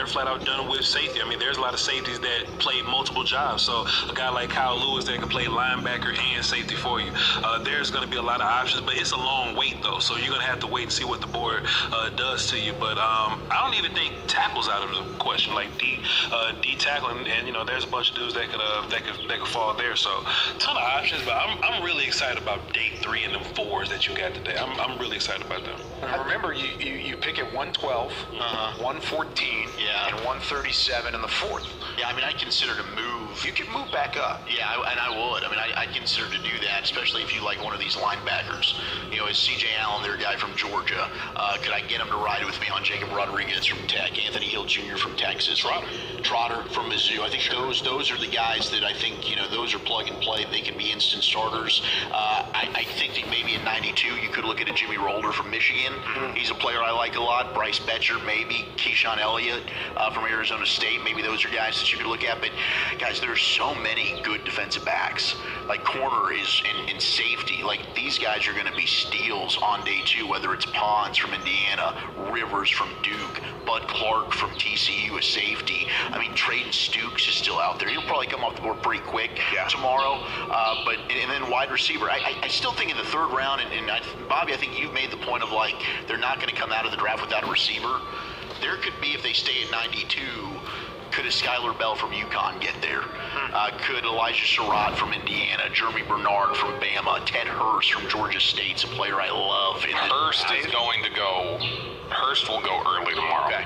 they're flat out done with safety. I mean, there's a lot of safeties that play multiple jobs. So a guy like Kyle Lewis that can play linebacker and safety for you. There's going to be a lot of options, but it's a long wait though. So you're going to have to wait and see what the board does to you. But I don't even think tackle's out of the question. Like D tackle, and you know, there's a bunch of dudes that could fall there. So a ton of options. But I'm really excited about day 3 and the 4s that you got today. I'm really excited about them. Remember, you pick at 112, 114, and 137 in the 4th. Yeah, I mean, I consider to move. You can move back up. Yeah, and I would. I mean, I'd consider to do that, especially if you like one of these linebackers. You know, is C.J. Allen, their guy from Georgia? Could I get him to ride with me on Jacob Rodriguez from Tech, Anthony Hill Jr. from Texas, Trotter from Mizzou? I think those are the guys that I think, you know, those are plug and play. They can be instant starters. I think that maybe at 92 you could look at a Jimmy Rolder from Michigan. He's a player I like a lot. Bryce Betcher, maybe. Keyshawn Elliott from Arizona State. Maybe those are guys that you could look at. But, guys, there's so many good defensive backs. Like, corner is in safety. Like, these guys are going to be steals on day 2, whether it's Pons from Indiana, Rivers from Duke, Bud Clark from TCU, a safety. I mean, Trayden Stukes is still out there. He'll probably come off the board pretty quick tomorrow. And then wide receiver. I still think in the 3rd round, and Bobby, I think you've made the point of, like, they're not going to come out of the draft without a receiver. There could be, if they stay at 92, could a Skylar Bell from UConn get there? Could Elijah Surratt from Indiana, Jeremy Bernard from Bama, Ted Hurst from Georgia State's a player I love. Hurst will go early tomorrow. Okay.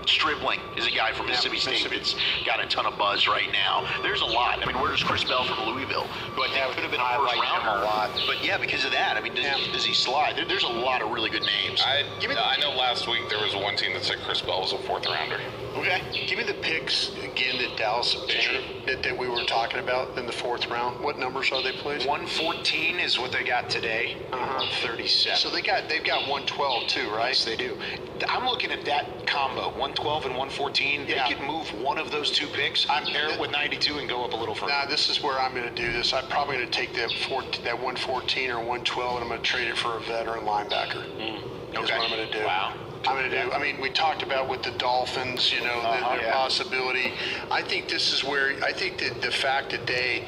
Stribling is a guy from Mississippi State that's got a ton of buzz right now. There's a lot. I mean, where does Chris Bell from Louisville, who I think could have been a first rounder, a lot. But yeah, because of that, I mean, does he slide? There's a lot of really good names. I know last week there was one team that said Chris Bell was a 4th rounder. Okay. Give me the picks again that Dallas that we were talking about in the 4th round. What numbers are they, please? 114 is what they got today. 37. So they've got 112 too, right? Yes, they do. I'm looking at that combo, 112 and 114. They could move one of those 2 picks, pair it with 92 and go up a little further. Now, this is where I'm going to do this. I'm probably going to take that 114 or 112, and I'm going to trade it for a veteran linebacker. That's what I'm going to do. Wow. I mean, we talked about with the Dolphins, you know, their possibility. I think this is where, I think that the fact that they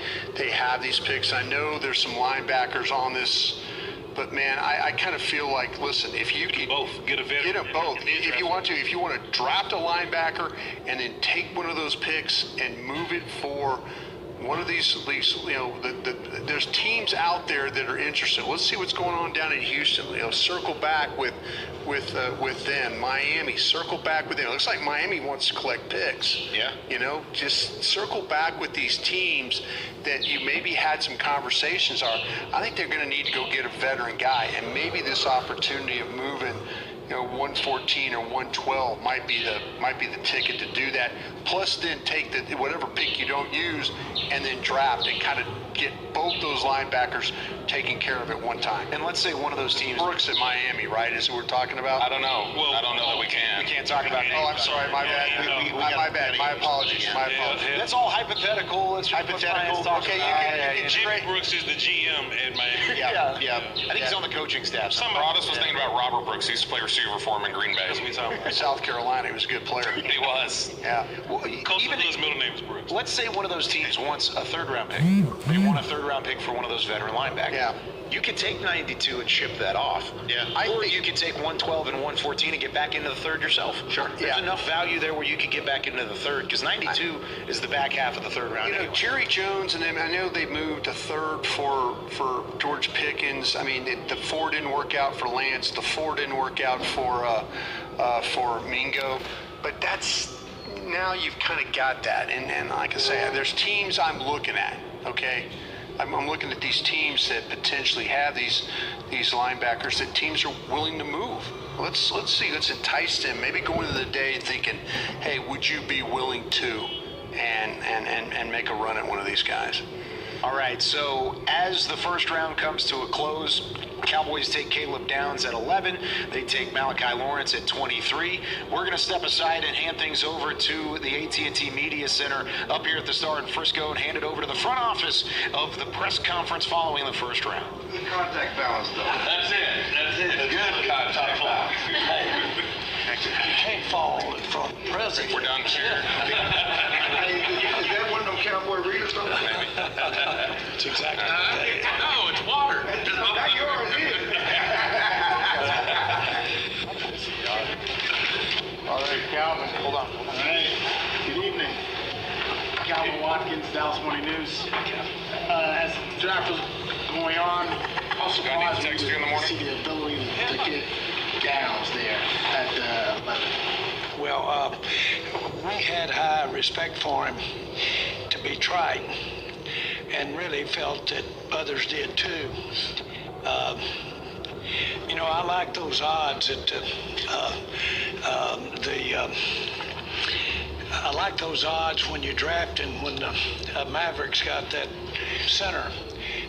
have these picks, I know there's some linebackers on this, but man, I kind of feel like, listen, if you can get a veteran, get them both. If you want to draft a linebacker and then take one of those picks and move it for one of these, you know, there's teams out there that are interested. Let's see what's going on down in Houston. You know, circle back with them. Miami, circle back with them. It looks like Miami wants to collect picks. Yeah. You know, just circle back with these teams that you maybe had some conversations on. I think they're going to need to go get a veteran guy, and maybe this opportunity of moving, you know, 114 or 112 might be the ticket to do that. Plus, then take the whatever pick you don't use, and then draft and kind of get both those linebackers taken care of at one time. And let's say one of those teams, Brooks at Miami, right? Is who we're talking about? I don't know. Well, I don't know that we can. We can't talk about names. Oh, I'm sorry. My bad. My bad. My apologies. My apologies. That's all hypothetical. It's Hypothetical. Okay, you can Jimmy trade. Brooks is the GM at Miami. Yeah. I think he's on the coaching staff. Broadus was thinking about Robert Brooks. He used to play receiver for him in Green Bay. South Carolina, he was a good player. He was. Yeah. Well, Even his middle name is Brooks. let's say one of those teams wants a 3rd round pick. They want a 3rd round pick for one of those veteran linebackers. Yeah. You could take 92 and ship that off. Yeah. Or you could take 112 and 114 and get back into the 3rd yourself. Sure. There's enough value there where you could get back into the 3rd, because 92 is the back half of the 3rd round. You know, anyway. Jerry Jones and them, I know they moved a 3rd for George Pickens. I mean, the 4 didn't work out for Lance. The 4 didn't work out for Mingo. But that's, now you've kind of got that. And like I say, there's teams I'm looking at, okay? I'm looking at these teams that potentially have these linebackers that teams are willing to move. Let's see. Let's entice them. Maybe go into the day thinking, hey, would you be willing to and make a run at one of these guys? All right, so as the 1st round comes to a close, Cowboys take Caleb Downs at 11. They take Malachi Lawrence at 23. We're going to step aside and hand things over to the AT&T Media Center up here at the Star in Frisco and hand it over to the front office of the press conference following the 1st round. The contact balance, though. That's it. Good contact balance. You can't fall from is it? We're done here. Hey, is that one of them cowboy readers? Maybe. That's exactly No, it's water. Not yours, All right, Calvin. Hold on. All right. Good evening. Calvin Watkins, Dallas Morning News. As the draft was going on, I was surprised text you in the morning? to see the ability to get Downs there at 11. Well, we had high respect for him to be trite, and really felt that others did too. I like those odds at I like those odds when you draft and when the Mavericks got that center.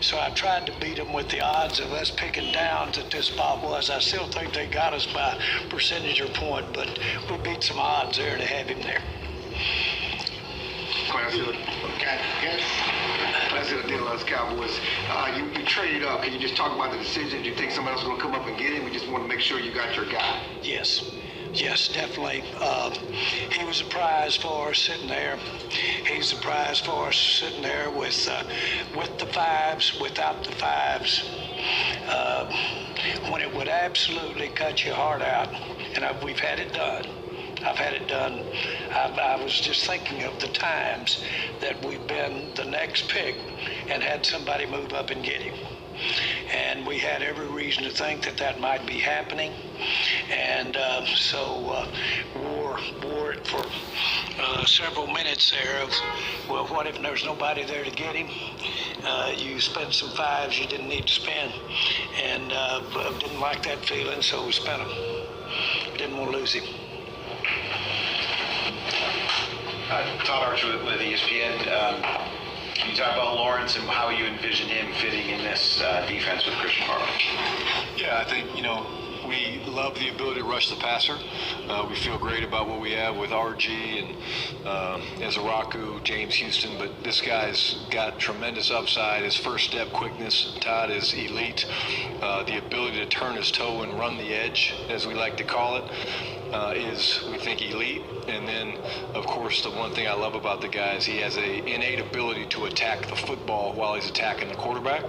So I tried to beat them with the odds of us picking Downs at this spot was. I still think they got us by percentage or point, but we beat some odds there to have him there. Class of the Dallas Cowboys. You traded up. Can you just talk about the decision? Do you think somebody else is going to come up and get him? We just want to make sure you got your guy. Yes, definitely. He was a prize for us sitting there. He's a prize for us sitting there with the fives, without the fives. When it would absolutely cut your heart out, and we've had it done. I've had it done. I was just thinking of the times that we've been the next pick and had somebody move up and get him. And we had every reason to think that might be happening. And so wore it for several minutes there of, well, what if there's nobody there to get him? You spent some fives you didn't need to spend. And didn't like that feeling, so we spent them. Didn't want to lose him. Todd Archer with ESPN. Can you talk about Lawrence and how you envision him fitting in this defense with Christian Parker? Yeah, I think, we love the ability to rush the passer. We feel great about what we have with RG and Ezaraku, James Houston, but this guy's got tremendous upside. His first step quickness, Todd, is elite. The ability to turn his toe and run the edge, as we like to call it, is, we think, elite. And then, of course, the one thing I love about the guy is he has an innate ability to attack the football while he's attacking the quarterback.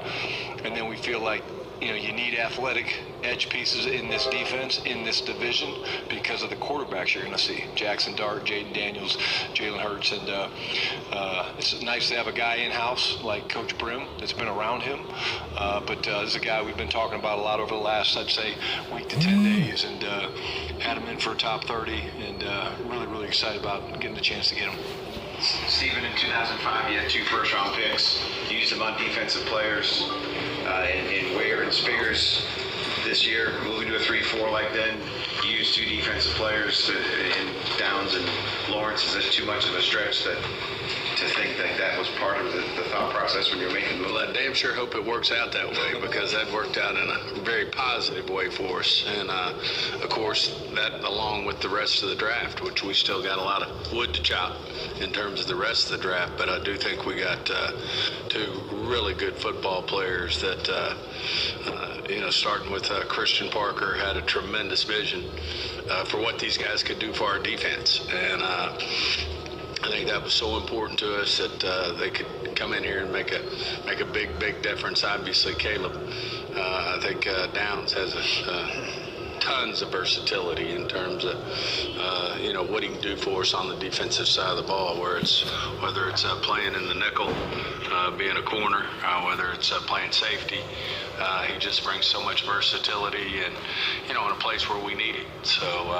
And then we feel like, you need athletic edge pieces in this defense, in this division, because of the quarterbacks you're going to see. Jackson Dart, Jaden Daniels, Jalen Hurts, and it's nice to have a guy in-house like Coach Brim that's been around him. But this is a guy we've been talking about a lot over the last, I'd say, week to 10 days, and had him in for a top 30, and really, really excited about getting the chance to get him. Stephen, in 2005, you had 2 first-round picks. You used them on defensive players in Ware and Spears. This year, moving to a 3-4 like then, you used 2 defensive players in Downs and Lawrence. Is this too much of a stretch to think that was part of the thought process when you were making the move? Well, I damn sure hope it works out that way, because that worked out in a very positive way for us. And, of course, that along with the rest of the draft, which we still got a lot of wood to chop in terms of the rest of the draft. But I do think we got 2 really good football players that, starting with Christian Parker, had a tremendous vision for what these guys could do for our defense. And I think that was so important to us that they could come in here and make a big difference. Obviously, Caleb, I think Downs has tons of versatility in terms of what he can do for us on the defensive side of the ball, whether it's playing in the nickel, being a corner, whether it's playing safety. He just brings so much versatility and in a place where we need it. So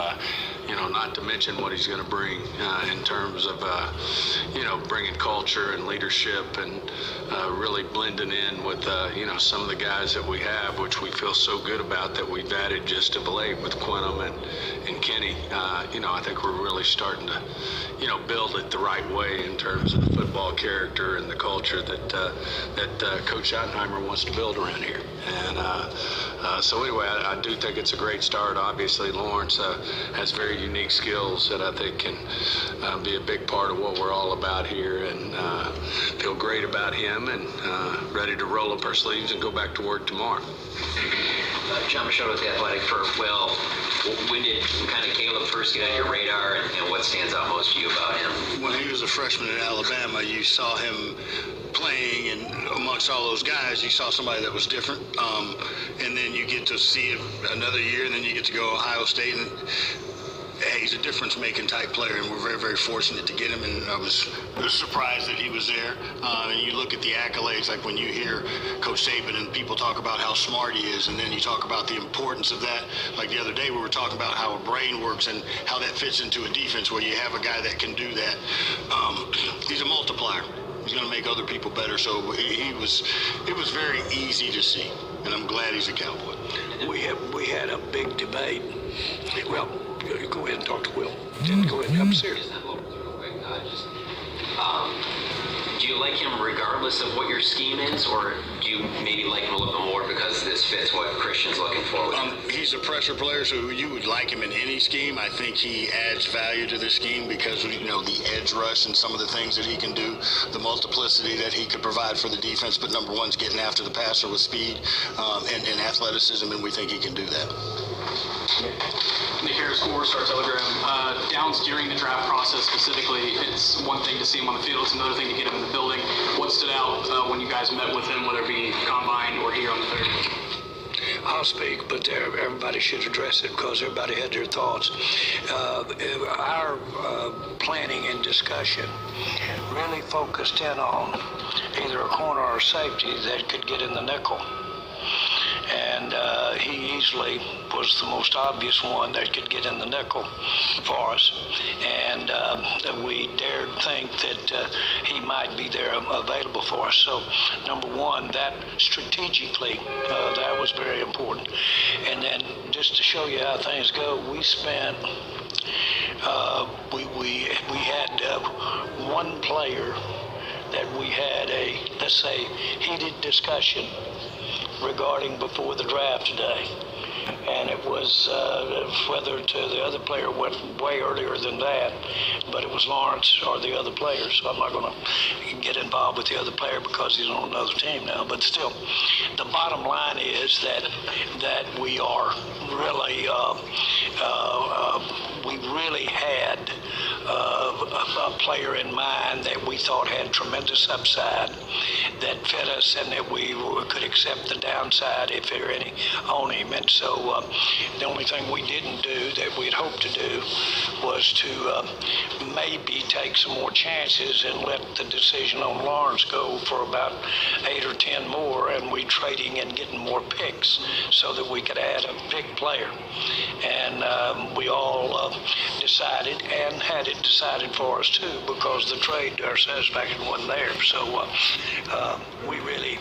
not to mention what he's going to bring in terms of bringing culture and leadership and really blending in with some of the guys that we have, which we feel so good about that we've added just of late with Quintum and Kenny. I think we're really starting to build it the right way in terms of the football character and the culture that Coach Schottenheimer wants to build around here. And So anyway, I do think it's a great start. Obviously, Lawrence has very unique skills that I think can be a big part of what we're all about here, and feel great about him and ready to roll up our sleeves and go back to work tomorrow. John Machado with The Athletic for Will. When did kind of Caleb first get on your radar, and what stands out most to you about him? When he was a freshman at Alabama, you saw him playing, and amongst all those guys, you saw somebody that was different. And then you get to see him another year, and then you get to go to Ohio State, and hey, he's a difference-making type player, and we're very, very fortunate to get him. And I was surprised that he was there. And you look at the accolades, like when you hear Coach Saban and people talk about how smart he is, and then you talk about the importance of that. Like the other day, we were talking about how a brain works and how that fits into a defense where you have a guy that can do that. He's a multiplier. He's going to make other people better. So it was very easy to see, and I'm glad he's a Cowboy. We had a big debate. Well, go ahead and talk to Will. Then go ahead and help us here. Do you like him regardless of what your scheme is, or do you maybe like him a little bit more because this fits what Christian's looking for? He's a pressure player, so you would like him in any scheme. I think he adds value to the scheme because, you know, the edge rush and some of the things that he can do, the multiplicity that he could provide for the defense. But number one's getting after the passer with speed and athleticism, and we think he can do that. Nick Harris, Star Telegram. Downs during the draft process specifically, it's one thing to see him on the field, it's another thing to get him in the building. What stood out when you guys met with him, whether it be combine or here on the third? I'll speak, but everybody should address it because everybody had their thoughts. Our planning and discussion really focused in on either a corner or a safety that could get in the nickel. And he easily was the most obvious one that could get in the nickel for us. And we dared think that he might be there available for us. So, number one, that strategically, that was very important. And then just to show you how things go, we spent, we had one player that we had a, let's say, heated discussion regarding before the draft today, and it was whether the other player went way earlier than that, but it was Lawrence or the other player, so I'm not going to get involved with the other player because he's on another team now. But still, the bottom line is that we are really we really had a player in mind that we thought had tremendous upside, that fit us, and that we could accept the downside if there were any on him. And so the only thing we didn't do that we'd hoped to do was to maybe take some more chances and let the decision on Lawrence go for about 8 or 10 more, and we trading and getting more picks so that we could add a big player. And we all decided, and had it decided for us too, because the trade to our satisfaction wasn't there. So we really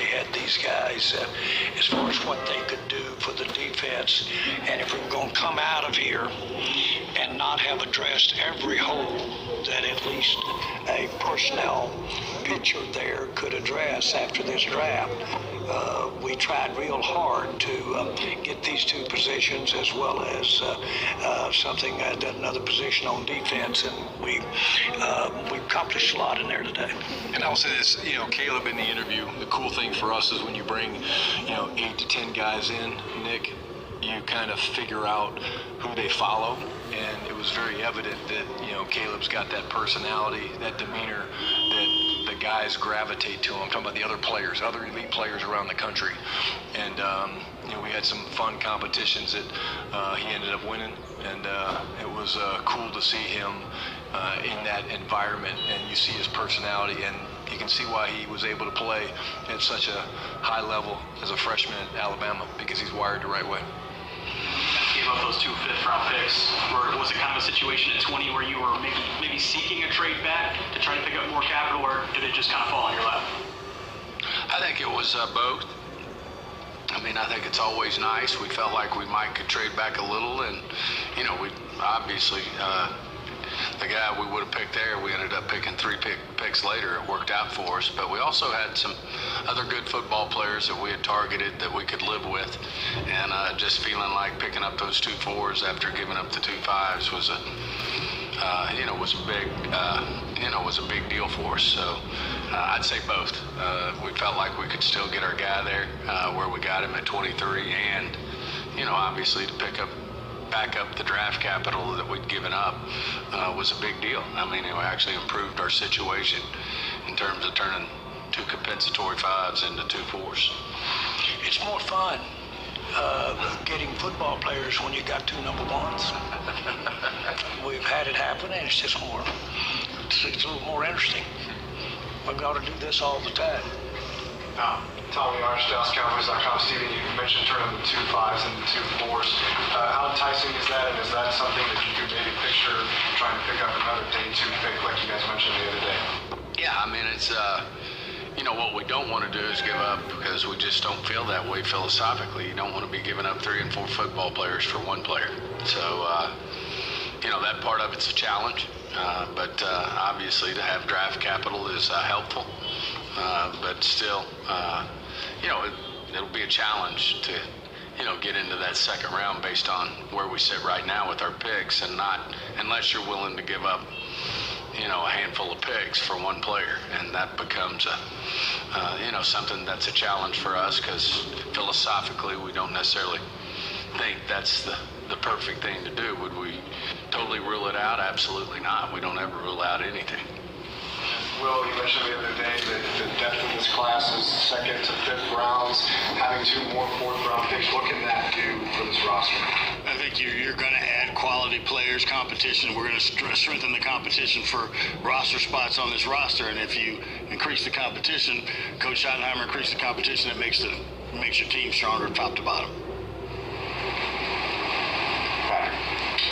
had these guys as far as what they could do for the defense. And if we were going to come out of here and not have addressed every hole that at least a personnel picture there could address after this draft, we tried real hard to get these two positions as well as another position on defense, and we accomplished a lot in there today. And I'll say this, Caleb in the interview, the cool thing for us is when you bring, 8 to 10 guys in, Nick, you kind of figure out who they follow. And it was very evident that, Caleb's got that personality, that demeanor that the guys gravitate to him. I'm talking about the other players, other elite players around the country. And, we had some fun competitions that he ended up winning. And it was cool to see him in that environment. And you see his personality, and you can see why he was able to play at such a high level as a freshman at Alabama, because he's wired the right way. Gave up those 2 fifth-round picks. Was it kind of a situation at 20 where you were maybe seeking a trade back to try to pick up more capital, or did it just kind of fall in your lap? I think it was both. I think it's always nice. We felt like we could trade back a little, and we obviously the guy we would have picked there, we ended up picking three picks later. It worked out for us. But we also had some other good football players that we had targeted that we could live with. And just feeling like picking up those 2 4s after giving up the 2 5s was a was a big deal for us. So I'd say both. We felt like we could still get our guy there where we got him at 23, and obviously to back up the draft capital that we'd given up was a big deal. I mean, it actually improved our situation in terms of turning 2 compensatory 5s into 2 4s. It's more fun getting football players when you got 2 number 1s. We've had it happen, and it's just it's a little more interesting. We've got to do this all the time. Tommy Arch, DallasCowboys.com. Steven, you mentioned turning the 2 5s into 2 4s. How enticing is that, and is that something that you could maybe picture trying to pick up another day 2 pick like you guys mentioned the other day? Yeah, I mean, it's what we don't want to do is give up, because we just don't feel that way philosophically. You don't want to be giving up 3 and 4 football players for 1 player. So, that part of it's a challenge. But obviously to have draft capital is helpful. But still, it'll be a challenge to, get into that second round based on where we sit right now with our picks, and not unless you're willing to give up, a handful of picks for 1 player, and that becomes something that's a challenge for us, because philosophically we don't necessarily think that's the perfect thing to do. Would we totally rule it out? Absolutely not. We don't ever rule out anything. Will, you mentioned the other day that the depth of this class is 2nd to 5th rounds. Having 2 more 4th-round picks, what can that do for this roster? I think you're going to add quality players, competition. We're going to strengthen the competition for roster spots on this roster. And if you increase the competition, Coach Schottenheimer increased the competition, it makes your team stronger top to bottom.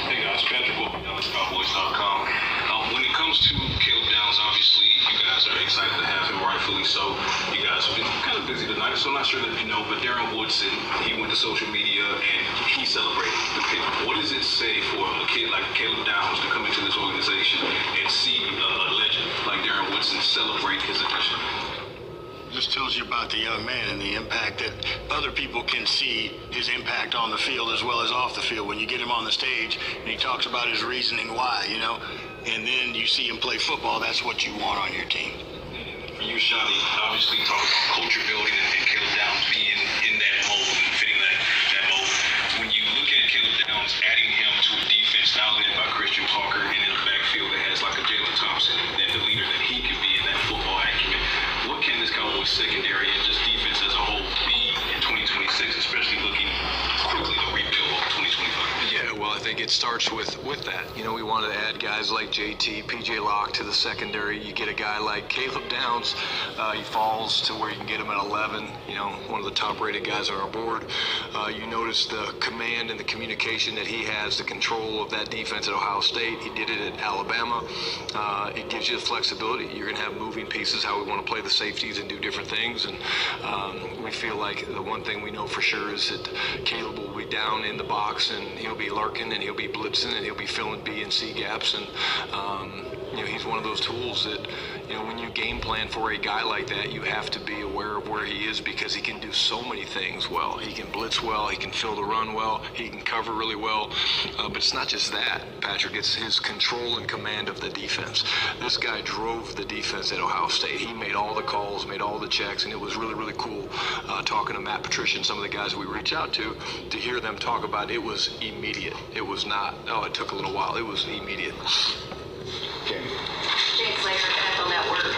Hey guys, Patrick Wilson, Cowboys.com. When it comes to Caleb Downs, obviously you guys are excited to have him, rightfully so. You guys have been kind of busy tonight, so I'm not sure that you know, but Darren Woodson, he went to social media and he celebrated the pick. What does it say for a kid like Caleb Downs to come into this organization and see a legend like Darren Woodson celebrate his addition? Just tells you about the young man and the impact that other people can see his impact on the field as well as off the field. When you get him on the stage and he talks about his reasoning why, and then you see him play football, that's what you want on your team. For you, Shotty, obviously talk about culture building and Caleb Downs being in that mold and fitting that mold. When you look at Caleb Downs, adding him to a defense now led by Christian Parker and in a backfield that has like a Jalen Thompson, that the leader that he can be in that football acumen, what can this Cowboys secondary and just defense as a whole be in 2026, especially looking quickly to rebuild 2025? Yeah, well, I think it starts with that. We want to add guys like JT, PJ Locke to the secondary. You get a guy like Caleb Downs, he falls to where you can get him at 11, one of the top-rated guys on our board. You notice the command and the communication that he has, the control of that defense at Ohio State. He did it at Alabama. It gives you the flexibility. You're going to have moving pieces, how we want to play the safeties and do different things. And we feel like the one thing we know for sure is that Caleb will be down in the box, and he'll be lurking, and he'll be blitzing, and he'll be filling B and C gaps. And he's one of those tools that, when you game plan for a guy like that, you have to be aware of where he is, because he can do so many things well. He can blitz well, he can fill the run well, he can cover really well. But it's not just that, Patrick. It's his control and command of the defense. This guy drove the defense at Ohio State. He made all the calls, made all the checks, and it was really, really cool talking to Matt Patricia and some of the guys we reach out to hear them talk about it. It was immediate. It was not, it took a little while. It was immediate. Jake Slater, NFL Network.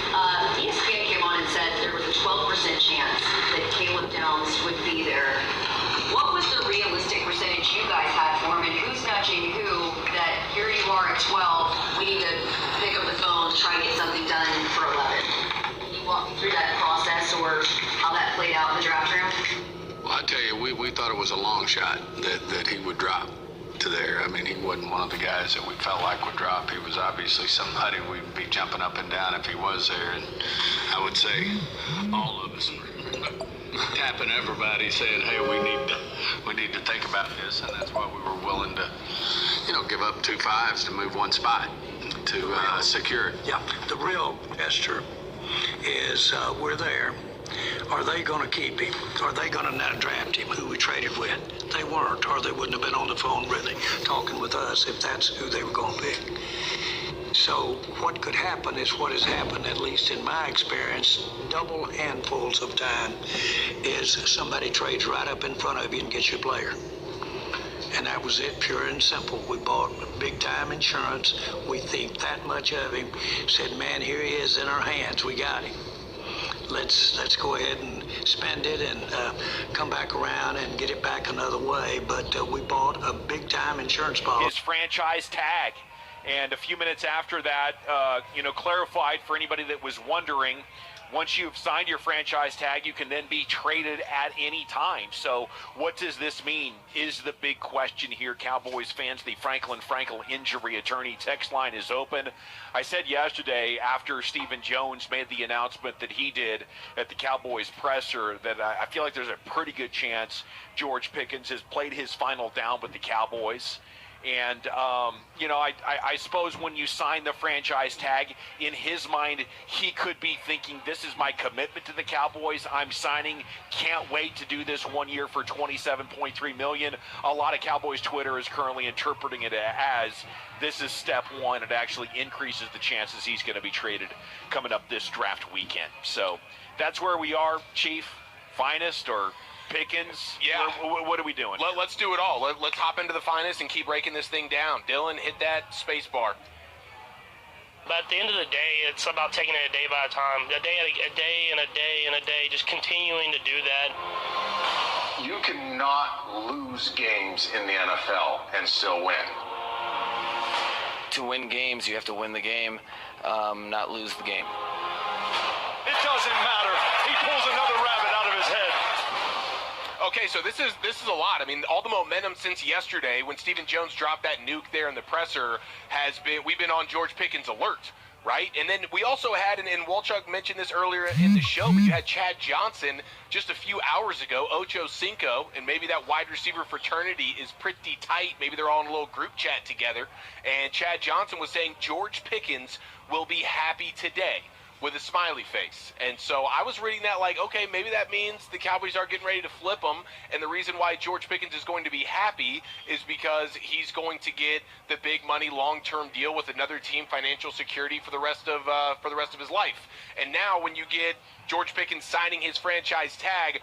ESPN came on and said there was a 12% chance that Caleb Downs would be there. What was the realistic percentage you guys had for him, and who's nudging who that here you are at 12, we need to pick up the phone to try and get something done for 11? Can you walk me through that process or how that played out in the draft room? Well, I tell you, we thought it was a long shot that he would drop to there. I mean, he wasn't one of the guys that we felt like would drop. He was obviously somebody we'd be jumping up and down if he was there. And I would say all of us were tapping everybody saying, hey, we need to think about this. And that's why we were willing to, give up 2 5s to move 1 spot. to secure it. Yeah, the real tester is we're there. Are they going to keep him? Are they going to not draft him, who we traded with? They weren't, or they wouldn't have been on the phone really talking with us if that's who they were going to pick. So what could happen is what has happened, at least in my experience, double handfuls of time, is somebody trades right up in front of you and gets your player. And that was it, pure and simple. We bought big time insurance. We think that much of him. Said, man, here he is in our hands. We got him. Let's go ahead and spend it and come back around and get it back another way. But we bought a big time insurance policy. His franchise tag. And a few minutes after that, clarified for anybody that was wondering, once you've signed your franchise tag, you can then be traded at any time. So what does this mean is the big question here, Cowboys fans. The Franklin Frankel injury attorney text line is open. I said yesterday after Stephen Jones made the announcement that he did at the Cowboys presser that I feel like there's a pretty good chance George Pickens has played his final down with the Cowboys. And, I suppose when you sign the franchise tag, in his mind, he could be thinking, this is my commitment to the Cowboys. I'm signing. Can't wait to do this 1 year for $27.3 million. A lot of Cowboys Twitter is currently interpreting it as this is step one. It actually increases the chances he's going to be traded coming up this draft weekend. So that's where we are, Chief. Finest or Pickens? Yeah. What are we doing? Let's do it all. Let's hop into the finest and keep breaking this thing down. Dylan, hit that space bar. But at the end of the day, it's about taking it a day by a time. A day and a day, just continuing to do that. You cannot lose games in the NFL and still win. To win games, you have to win the game, not lose the game. It doesn't matter. He pulls another rabbit out of his head. Okay, so this is a lot. I mean, all the momentum since yesterday when Stephen Jones dropped that nuke there in the presser we've been on George Pickens alert, right? And then we also had, and Walchuk mentioned this earlier in the show, but you had Chad Johnson just a few hours ago, Ocho Cinco, and maybe that wide receiver fraternity is pretty tight. Maybe they're all in a little group chat together. And Chad Johnson was saying George Pickens will be happy today, with a smiley face. And so I was reading that like, okay, maybe that means the Cowboys are getting ready to flip him, and the reason why George Pickens is going to be happy is because he's going to get the big money long-term deal with another team, financial security for the rest of his life. And now when you get George Pickens signing his franchise tag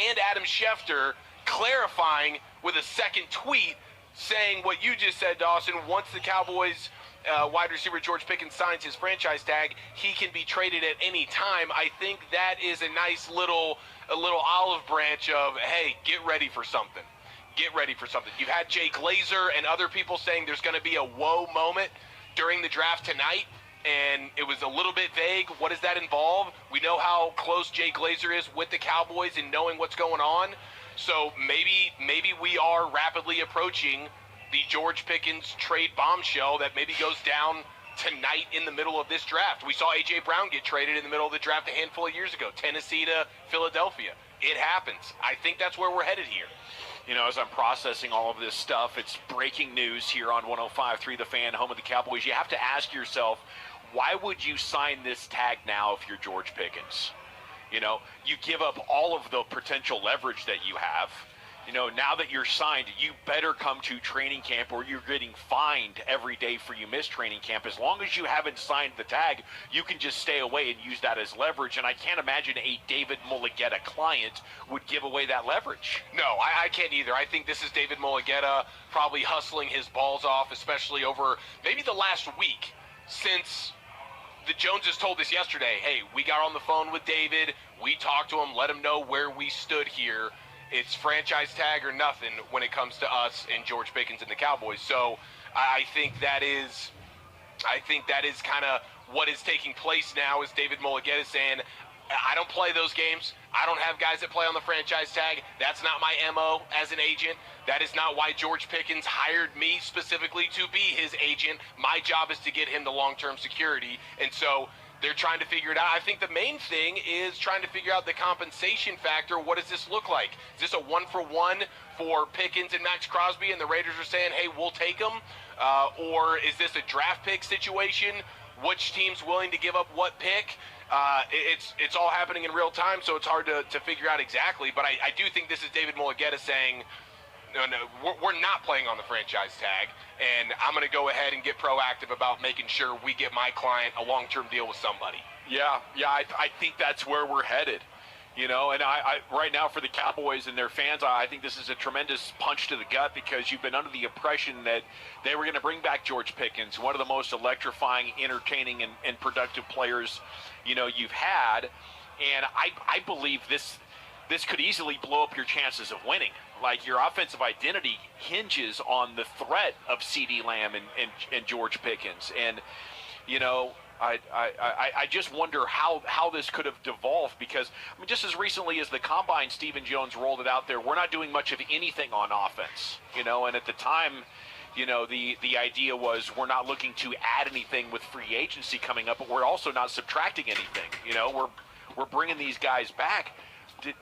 and Adam Schefter clarifying with a second tweet saying what you just said, Dawson, once the Cowboys wide receiver George Pickens signs his franchise tag, he can be traded at any time. I think that is a nice little olive branch of, hey, get ready for something. Get ready for something. You've had Jay Glazer and other people saying there's going to be a whoa moment during the draft tonight, and it was a little bit vague. What does that involve? We know how close Jay Glazer is with the Cowboys and knowing what's going on. So maybe we are rapidly approaching the George Pickens trade bombshell that maybe goes down tonight in the middle of this draft. We saw A.J. Brown get traded in the middle of the draft a handful of years ago, Tennessee to Philadelphia. It happens. I think that's where we're headed here. You know, as I'm processing all of this stuff, it's breaking news here on 105.3 The Fan, home of the Cowboys. You have to ask yourself, why would you sign this tag now if you're George Pickens? You know, you give up all of the potential leverage that you have. You know, now that you're signed, you better come to training camp or you're getting fined every day for you miss training camp. As long as you haven't signed the tag, you can just stay away and use that as leverage. And I can't imagine a David Mulligetta client would give away that leverage. No, I can't either. I think this is David Mulligetta probably hustling his balls off, especially over maybe the last week since the Joneses told us yesterday, hey, we got on the phone with David. We talked to him, let him know where we stood here. It's franchise tag or nothing when it comes to us and George Pickens and the Cowboys. So I think that is kind of what is taking place now is David Mulligetta saying, I don't play those games. I don't have guys that play on the franchise tag. That's not my MO as an agent. That is not why George Pickens hired me specifically to be his agent. My job is to get him the long-term security. And so they're trying to figure it out. I think the main thing is trying to figure out the compensation factor. What does this look like? Is this a 1-for-1 for Pickens and Max Crosby, and the Raiders are saying, hey, we'll take them? Or is this a draft pick situation? Which team's willing to give up what pick? It's all happening in real time, so it's hard to figure out exactly. But I do think this is David Mulligetta saying, no, we're not playing on the franchise tag, and I'm going to go ahead and get proactive about making sure we get my client a long-term deal with somebody. Yeah, I think that's where we're headed. And I right now for the Cowboys and their fans, I think this is a tremendous punch to the gut because you've been under the impression that they were going to bring back George Pickens, one of the most electrifying, entertaining, and productive players, you've had. And I believe this could easily blow up your chances of winning. Like, your offensive identity hinges on the threat of CeeDee Lamb and George Pickens. And, I just wonder how this could have devolved because, just as recently as the Combine, Stephen Jones rolled it out there, we're not doing much of anything on offense, and at the time, the idea was we're not looking to add anything with free agency coming up, but we're also not subtracting anything. We're bringing these guys back.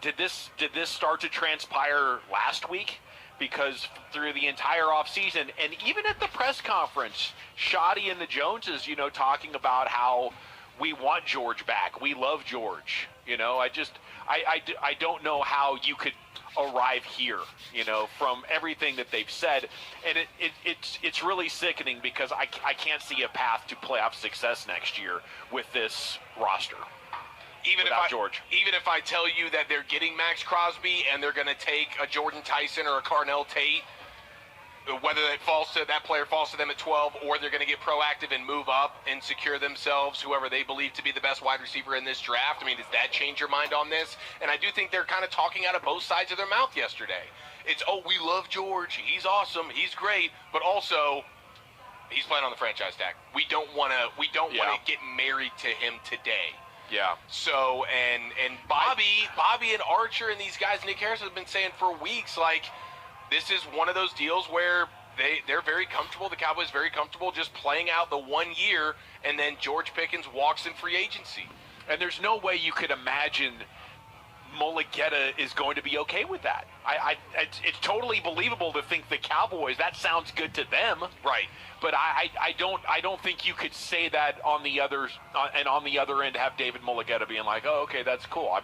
Did this start to transpire last week? Because through the entire offseason, and even at the press conference, Shoddy and the Joneses, talking about how we want George back. We love George. I don't know how you could arrive here, from everything that they've said. And it's really sickening because I can't see a path to playoff success next year with this roster. Even if I tell you that they're getting Max Crosby and they're going to take a Jordan Tyson or a Carnell Tate, whether that player falls to them at 12, or they're going to get proactive and move up and secure themselves whoever they believe to be the best wide receiver in this draft. Does that change your mind on this? And I do think they're kind of talking out of both sides of their mouth yesterday. It's, we love George, he's awesome, he's great, but also he's playing on the franchise tag. We don't want to get married to him today. Yeah. So, and Bobby and Archer and these guys, Nick Harris, have been saying for weeks, like, this is one of those deals where they're very comfortable, the Cowboys very comfortable just playing out the 1 year, and then George Pickens walks in free agency. And there's no way you could imagine Mulligetta is going to be okay with that. It's totally believable to think the Cowboys, that sounds good to them. Right. But I don't think you could say that on the other end have David Mulligetta being like, oh, okay, that's cool.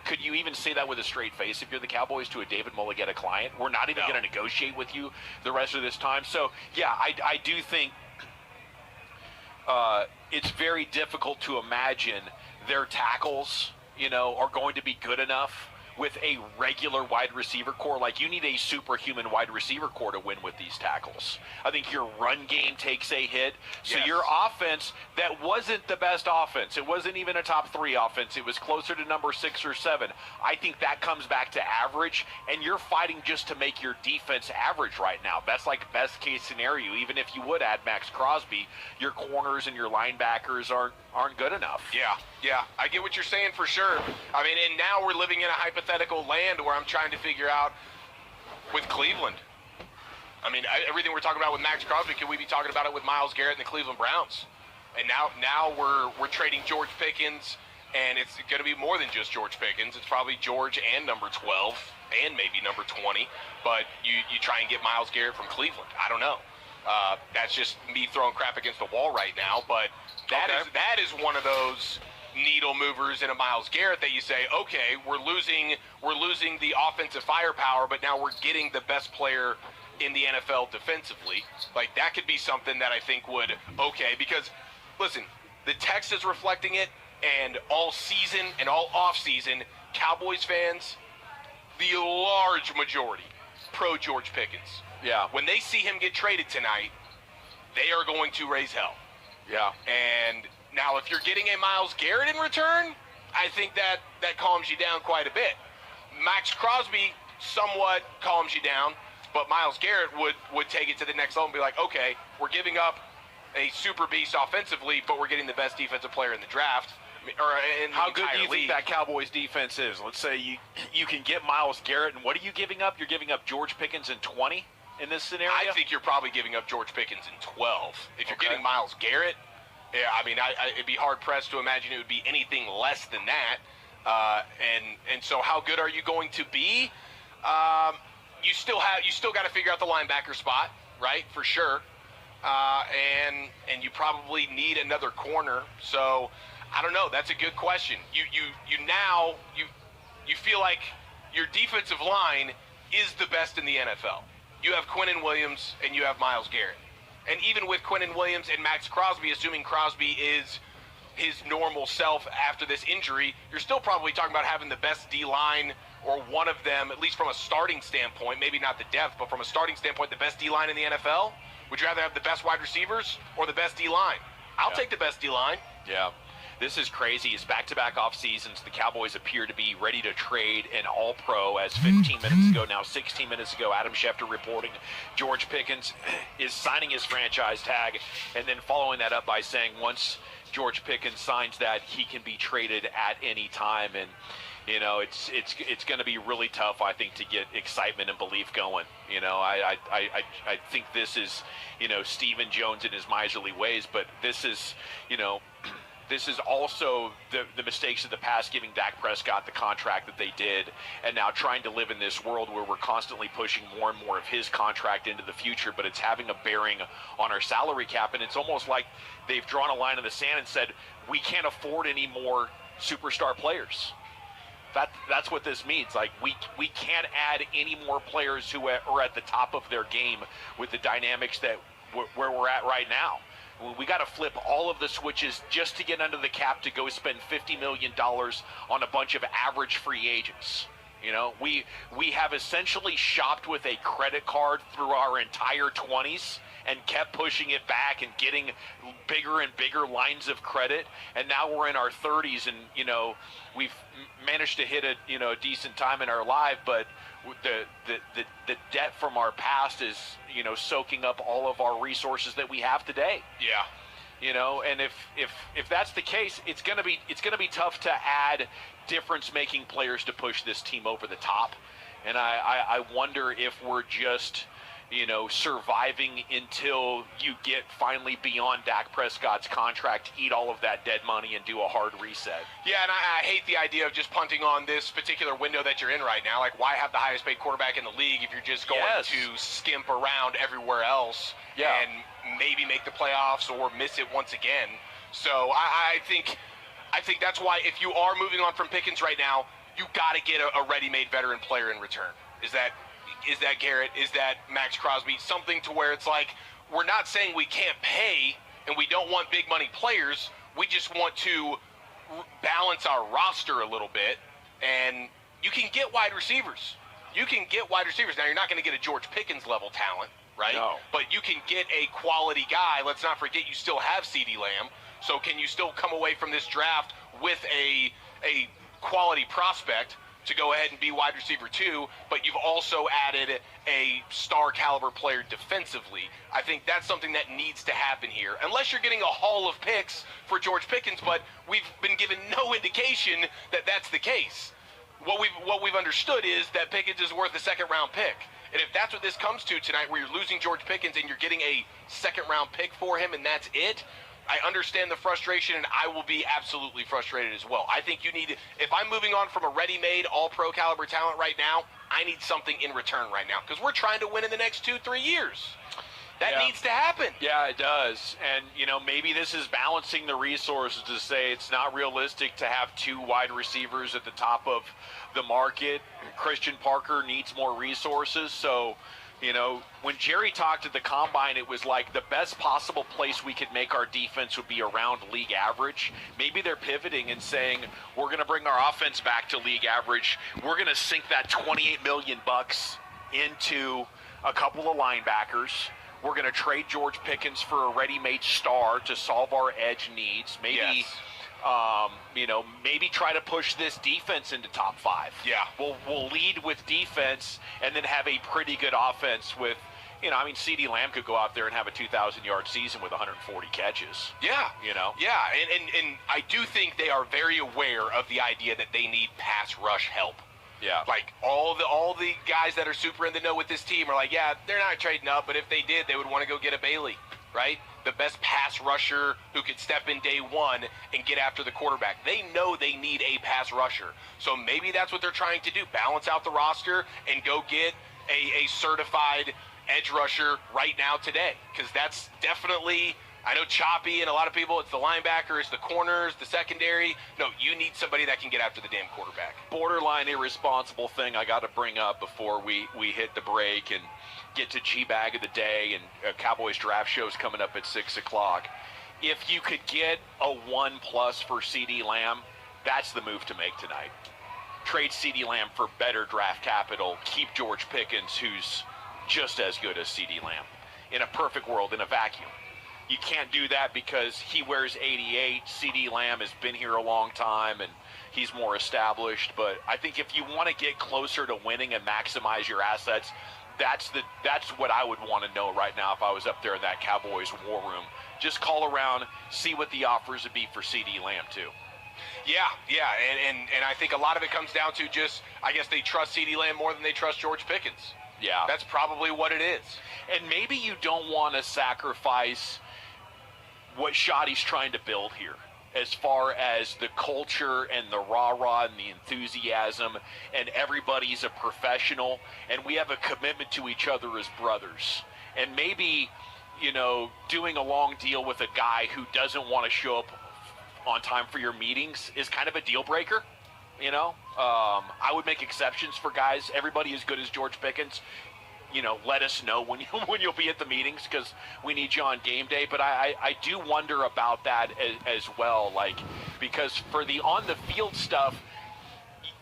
Could you even say that with a straight face if you're the Cowboys to a David Mulligetta client? We're not even going to negotiate with you the rest of this time. So, yeah, I do think it's very difficult to imagine their tackles, are going to be good enough with a regular wide receiver core. Like, you need a superhuman wide receiver core to win with these tackles. I think your run game takes a hit. So your offense, that wasn't the best offense. It wasn't even a top 3 offense. It was closer to number 6 or 7. I think that comes back to average, and you're fighting just to make your defense average right now. That's like best case scenario. Even if you would add Max Crosby, your corners and your linebackers aren't good enough. Yeah, I get what you're saying for sure. And now we're living in a hypothetical land where I'm trying to figure out with Cleveland. Everything we're talking about with Max Crosby, could we be talking about it with Myles Garrett and the Cleveland Browns? And now we're trading George Pickens, and it's going to be more than just George Pickens. It's probably George and number 12 and maybe number 20. But you try and get Myles Garrett from Cleveland. I don't know. That's just me throwing crap against the wall right now. But that is one of those needle movers in a Myles Garrett that you say, okay, we're losing the offensive firepower, but now we're getting the best player in the NFL defensively. Like, that could be something that I think would, because, listen, the text is reflecting it, and all season and all off-season, Cowboys fans, the large majority, pro George Pickens. Yeah. When they see him get traded tonight, they are going to raise hell. Yeah. And now, if you're getting a Myles Garrett in return, I think that calms you down quite a bit. Max Crosby somewhat calms you down, but Myles Garrett would take it to the next level and be like, okay, we're giving up a super beast offensively, but we're getting the best defensive player in the draft. How good do you think that Cowboys defense is? Let's say you can get Myles Garrett, and what are you giving up? You're giving up George Pickens in 20 in this scenario? I think you're probably giving up George Pickens in 12. If you're getting Myles Garrett, Yeah, I mean, it'd be hard-pressed to imagine it would be anything less than that. And so how good are you going to be? You still got to figure out the linebacker spot, right? For sure. And you probably need another corner. So I don't know. That's a good question. You feel like your defensive line is the best in the NFL. You have Quinnen Williams and you have Myles Garrett. And even with Quinnen Williams and Max Crosby, assuming Crosby is his normal self after this injury, you're still probably talking about having the best D-line, or one of them, at least from a starting standpoint, maybe not the depth, but from a starting standpoint, the best D-line in the NFL? Would you rather have the best wide receivers or the best D-line? I'll take the best D-line. Yeah. This is crazy. It's back-to-back off seasons. The Cowboys appear to be ready to trade an all-pro as 15 minutes ago, now 16 minutes ago, Adam Schefter reporting George Pickens is signing his franchise tag, and then following that up by saying once George Pickens signs that, he can be traded at any time. And, you know, it's going to be really tough, I think, to get excitement and belief going. You know, I think this is, you know, Stephen Jones in his miserly ways, but this is, you know, this is also the mistakes of the past, giving Dak Prescott the contract that they did, and now trying to live in this world where we're constantly pushing more and more of his contract into the future, but it's having a bearing on our salary cap. And it's almost like they've drawn a line in the sand and said, we can't afford any more superstar players. That's what this means. Like, we can't add any more players who are at the top of their game with the dynamics that where we're at right now. We got to flip all of the switches just to get under the cap to go spend $50 million on a bunch of average free agents. You know, we have essentially shopped with a credit card through our entire 20s and kept pushing it back and getting bigger and bigger lines of credit. And now we're in our 30s, and, you know, we've managed to hit a, you know, a decent time in our life, but the debt from our past is, you know, soaking up all of our resources that we have today. Yeah. You know, and if that's the case, it's gonna be tough to add difference-making players to push this team over the top. And I wonder if we're just, you know, surviving until you get finally beyond Dak Prescott's contract, eat all of that dead money, and do a hard reset. Yeah, and I hate the idea of just punting on this particular window that you're in right now. Like, why have the highest paid quarterback in the league if you're just going to skimp around everywhere else and maybe make the playoffs or miss it once again? So I think that's why, if you are moving on from Pickens right now, you got to get a ready-made veteran player in return. Is that Garrett? Is that Max Crosby? Something to where it's like, we're not saying we can't pay and we don't want big money players. We just want to balance our roster a little bit, and you can get wide receivers. Now, you're not going to get a George Pickens level talent, right? No. But you can get a quality guy. Let's not forget, you still have CeeDee Lamb. So can you still come away from this draft with a quality prospect to go ahead and be wide receiver 2, but you've also added a star caliber player defensively? I think that's something that needs to happen here, unless you're getting a haul of picks for George Pickens, but we've been given no indication that that's the case. What we've understood is that Pickens is worth a second-round pick. And if that's what this comes to tonight, where you're losing George Pickens and you're getting a second-round pick for him and that's it, I understand the frustration, and I will be absolutely frustrated as well. I think you need, if I'm moving on from a ready-made, all-pro caliber talent right now, I need something in return right now, because we're trying to win in the next 2-3 years. That needs to happen. Yeah, it does. And, you know, maybe this is balancing the resources to say it's not realistic to have 2 wide receivers at the top of the market. Christian Parker needs more resources, so, you know, when Jerry talked at the Combine, it was like the best possible place we could make our defense would be around league average. Maybe they're pivoting and saying, we're going to bring our offense back to league average. We're going to sink that $28 million into a couple of linebackers. We're going to trade George Pickens for a ready-made star to solve our edge needs. Maybe, you know, maybe try to push this defense into top 5. Yeah. We'll lead with defense and then have a pretty good offense with, you know, I mean, CeeDee Lamb could go out there and have a 2,000-yard season with 140 catches. Yeah. You know? Yeah, and I do think they are very aware of the idea that they need pass rush help. Yeah. Like, all the guys that are super in the know with this team are like, yeah, they're not trading up, but if they did, they would want to go get a Bailey, right? the best pass rusher who could step in day one and get after the quarterback. They know they need a pass rusher. So maybe that's what they're trying to do, balance out the roster and go get a certified edge rusher right now today, because that's definitely, I know choppy and a lot of people, it's the linebackers, the corners, the secondary. No, you need somebody that can get after the damn quarterback. Borderline irresponsible thing I got to bring up before we hit the break and get to G-Bag of the day, and Cowboys draft show's coming up at 6 o'clock. If you could get a 1+ for CeeDee Lamb, that's the move to make tonight. Trade CeeDee Lamb for better draft capital. Keep George Pickens, who's just as good as CeeDee Lamb. In a perfect world, in a vacuum. You can't do that because he wears 88. CeeDee Lamb has been here a long time and he's more established. But I think if you want to get closer to winning and maximize your assets, that's what I would want to know right now if I was up there in that Cowboys war room. Just call around, see what the offers would be for CeeDee Lamb too. Yeah, and I think a lot of it comes down to just, I guess they trust CeeDee Lamb more than they trust George Pickens. Yeah. That's probably what it is. And maybe you don't want to sacrifice what Shoddy's trying to build here as far as the culture and the rah-rah and the enthusiasm, and everybody's a professional, and we have a commitment to each other as brothers. And maybe, doing a long deal with a guy who doesn't want to show up on time for your meetings is kind of a deal breaker. I would make exceptions for guys. Everybody as good as George Pickens. Let us know when you'll be at the meetings, because we need you on game day. But I do wonder about that as well, because for the on the field stuff,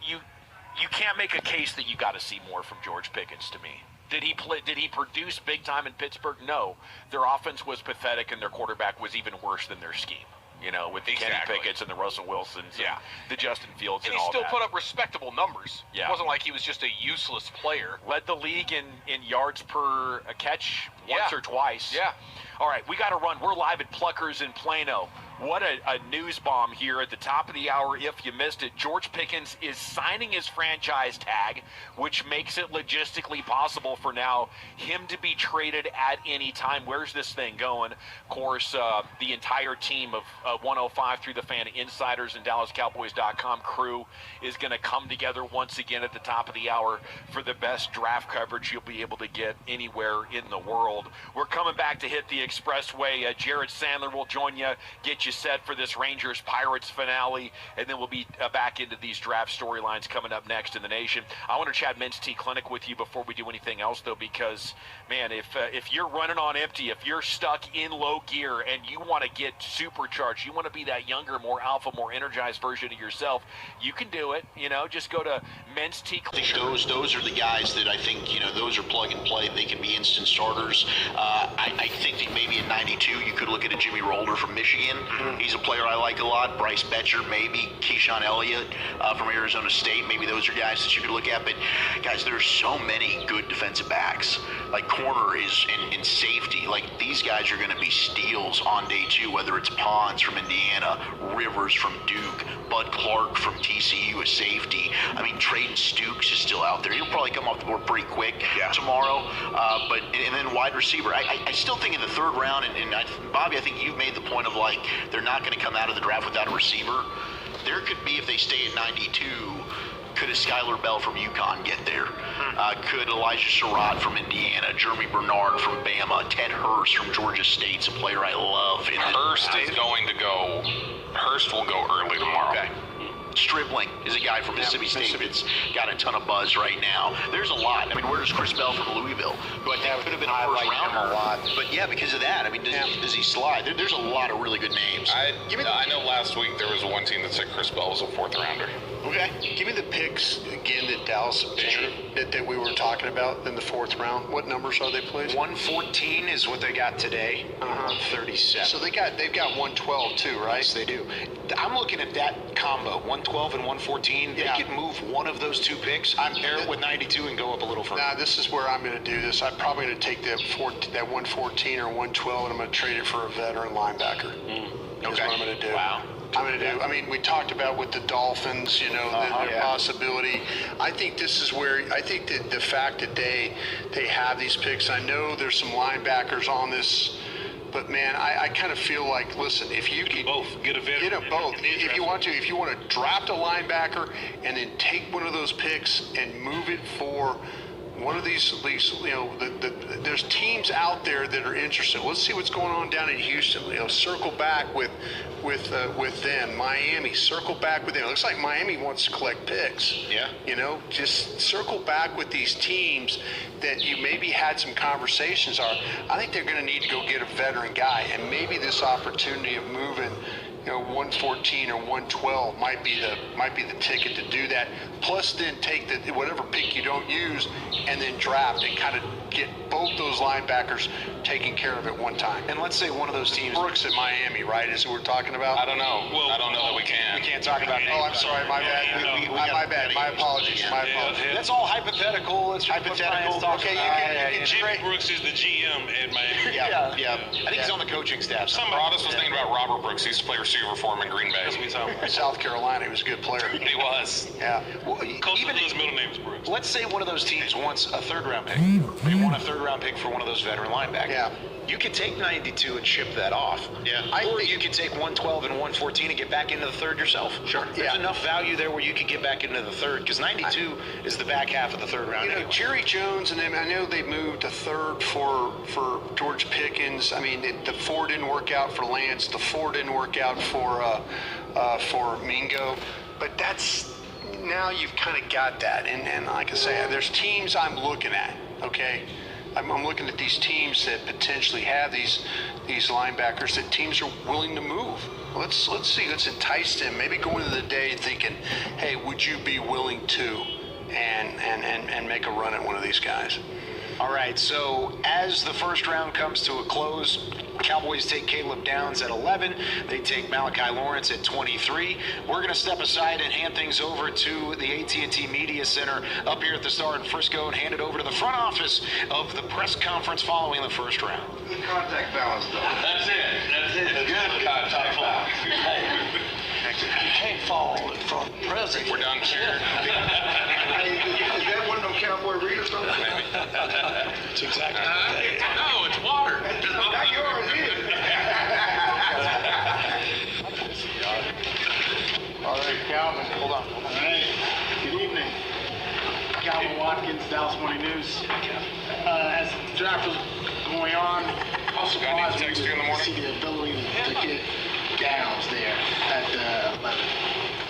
you can't make a case that you got to see more from George Pickens to me. Did he produce big time in Pittsburgh? No. Their offense was pathetic, and their quarterback was even worse than their scheme. With the Kenny Pickett's and the Russell Wilsons and the Justin Fields and all that. And he still put up respectable numbers. Yeah. It wasn't like he was just a useless player. Led the league in yards per catch once or twice. Yeah. All right, we got to run. We're live at Pluckers in Plano. What a news bomb here at the top of the hour. If you missed it, George Pickens is signing his franchise tag, which makes it logistically possible for now him to be traded at any time. Where's this thing going? Of course, the entire team of 105 Through the Fan insiders and DallasCowboys.com crew is going to come together once again at the top of the hour for the best draft coverage you'll be able to get anywhere in the world. We're coming back to hit the expressway. Jared Sandler will join you, get you set for this Rangers-Pirates finale, and then we'll be back into these draft storylines coming up next in the nation. I want to chat Men's T Clinic with you before we do anything else, though, because, man, if you're running on empty, if you're stuck in low gear and you want to get supercharged, you want to be that younger, more alpha, more energized version of yourself, you can do it. Just go to Men's T Clinic. Those are the guys that I think, those are plug and play. They can be instant starters. I think that maybe at 92 you could look at a Jimmy Rolder from Michigan. He's a player I like a lot. Bryce Betcher, maybe. Keyshawn Elliott from Arizona State. Maybe those are guys that you could look at. But, guys, there's so many good defensive backs. Like corner is in safety. Like, these guys are going to be steals on day two, whether it's Pons from Indiana, Rivers from Duke, Bud Clark from TCU as safety. I mean, Trayden Stukes is still out there. He'll probably come off the board pretty quick tomorrow. And then wide receiver. I still think in the third round, Bobby, I think you've made the point of, they're not going to come out of the draft without a receiver. There could be, if they stay at 92, could a Skylar Bell from UConn get there? Could Elijah Surratt from Indiana, Jeremy Bernard from Bama, Ted Hurst from Georgia State's a player I love. Hurst will go early tomorrow. Okay. Stribling is a guy from Mississippi State that's got a ton of buzz right now. There's a lot. I mean, where does Chris Bell from Louisville, who I think could have been a first rounder, a lot. But yeah, because of that, I mean, does he slide? There's a lot of really good names. I know last week there was one team that said Chris Bell was a fourth rounder. Okay. Give me the picks again that Dallas obtained that we were talking about in the fourth round. What numbers are they, please? 114 is what they got today. 37. So they've got 112 too, right? Yes, they do. I'm looking at that combo, 112 and 114. They could move one of those two picks, pair it with 92 and go up a little further. Nah, this is where I'm going to do this. I'm probably going to take that 114 or 112 and I'm going to trade it for a veteran linebacker. That's what I'm going to do. Wow. I mean, we talked about with the Dolphins, their possibility. I think this is where, I think that the fact that they have these picks, I know there's some linebackers on this But man, I kind of feel like, listen, if you can get a veteran, get them both. If you want to draft a linebacker and then take one of those picks and move it for one of these, there's teams out there that are interested. Let's see what's going on down in Houston. Circle back with them. Miami, circle back with them. It looks like Miami wants to collect picks. Yeah. Just circle back with these teams that you maybe had some conversations are. I think they're going to need to go get a veteran guy, and maybe this opportunity of moving 114 or 112 might be the ticket to do that. Plus, then take whatever pick you don't use, and then draft and kind of get both those linebackers taken care of at one time. And let's say one of those teams, Brooks at Miami, right? Is who we're talking about? I don't know. Well, I don't know that we can. We can't talk about names. Oh, I'm sorry. My bad. My bad. My apologies. My apologies. That's all hypothetical. It's hypothetical. Okay, you can Jimmy Brooks is the GM at Miami. Yeah. I think he's on the coaching staff. Broadus was thinking about Robert Brooks. He used to play receiver for him in Green Bay. South Carolina, he was a good player. He was. Yeah. Well, even his middle name is Brooks. Let's say one of those teams wants a third-round pick. They want a third-round pick for one of those veteran linebackers. Yeah. You could take 92 and ship that off. Yeah. Or you could take 112 and 114 and get back into the third yourself. Sure. There's enough value there where you could get back into the third, because 92 is the back half of the third round. Jerry Jones and them, I know they moved to third for George Pickens. I mean, the 4 didn't work out for Lance. The 4 didn't work out for Mingo. But that's, now you've kind of got that. And like I say, there's teams I'm looking at, okay? I'm looking at these teams that potentially have these linebackers that teams are willing to move. Let's see. Let's entice them. Maybe go into the day thinking, hey, would you be willing to and make a run at one of these guys? All right, so as the first round comes to a close, Cowboys take Caleb Downs at 11. They take Malachi Lawrence at 23. We're going to step aside and hand things over to the AT&T Media Center up here at the Star in Frisco and hand it over to the front office of the press conference following the first round. Good contact balance, though. That's it. Good contact balance. You can't fall from president. We're done here. Is that one of them cowboy readers? That's exactly what they No, it's water. Not yours, All right, Calvin. Hold on. All right. Good evening. Calvin Watkins, Dallas Morning News. As the draft was going on, I was surprised to see the ability to get Downs there at 11.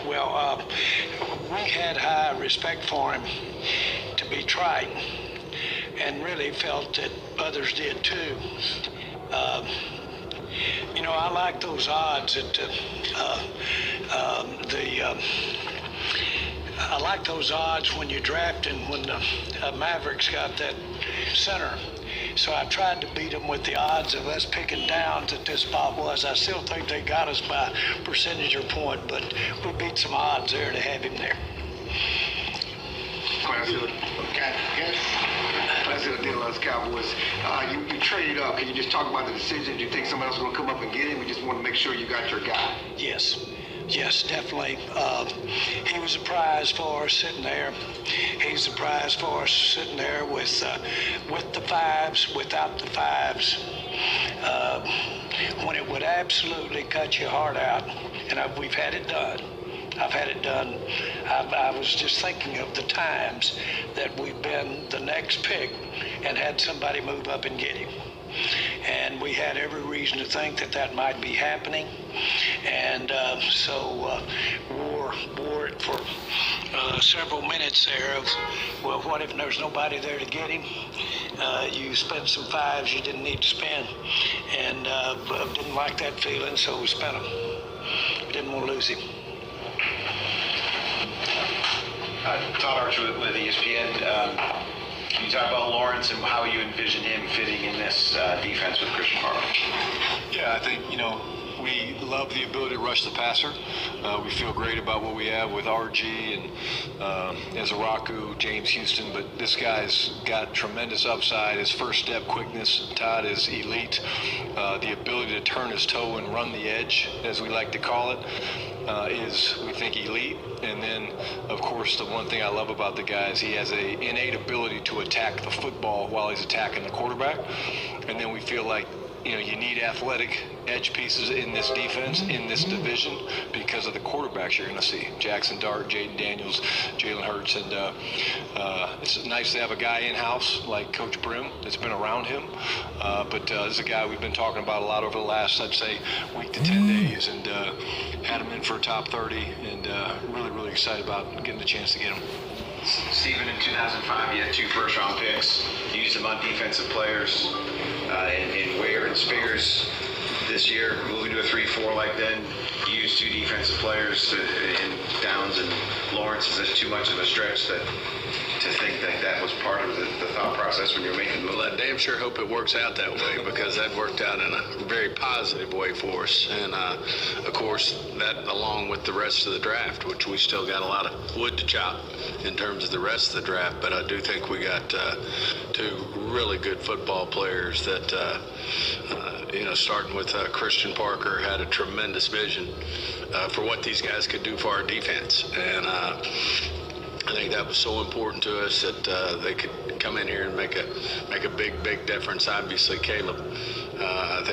Well, we had high respect for him to be trite, and really felt that others did too. I like those odds at I like those odds when you're drafting, when the Mavericks got that center. So I tried to beat them with the odds of us picking Downs at this spot was. I still think they got us by percentage or point, but we beat some odds there to have him there. That's the deal, us Cowboys. You traded up. Can you just talk about the decision? Do you think somebody else is going to come up and get him? We just want to make sure you got your guy. Yes, definitely. He was a prize for us sitting there. He's a prize for us sitting there with the fives, without the fives. When it would absolutely cut your heart out, and we've had it done. I've had it done. I was just thinking of the times that we've been the next pick and had somebody move up and get him. And we had every reason to think that might be happening. And so wore it for several minutes there of, well, what if there's nobody there to get him? You spent some fives you didn't need to spend. And didn't like that feeling, so we spent them. Didn't want to lose him. Todd Archer with ESPN. Can you talk about Lawrence and how you envision him fitting in this defense with Christian Harlow? Yeah, I think, we love the ability to rush the passer. We feel great about what we have with RG and Azaraku, James Houston, but this guy's got tremendous upside. His first step quickness, Todd, is elite. The ability to turn his toe and run the edge, as we like to call it, is, we think, elite. And then, of course, the one thing I love about the guy is he has an innate ability to attack the football while he's attacking the quarterback. And then we feel like you need athletic edge pieces in this defense, in this division, because of the quarterbacks you're going to see. Jackson Dart, Jaden Daniels, Jalen Hurts, and it's nice to have a guy in-house like Coach Brim that's been around him. But this is a guy we've been talking about a lot over the last, I'd say, week to 10 days, and had him in for a top 30, and really, really excited about getting the chance to get him. Steven, in 2005, you had 2 first-round picks. You used them on defensive players in Ware and Spears. This year, moving to a 3-4 like then, you used 2 defensive players in Downs and Lawrence. Is this too much of a stretch to think that was part of the thought process when you were making the move? Well, I damn sure hope it works out that way, because that worked out in a very positive way for us. And, of course, that along with the rest of the draft, which we still got a lot of wood to chop in terms of the rest of the draft. But I do think we got 2 really good football players that, starting with Christian Parker, had a tremendous vision for what these guys could do for our defense. And I think that was so important to us that they could come in here and make a big difference. Obviously, Caleb, I think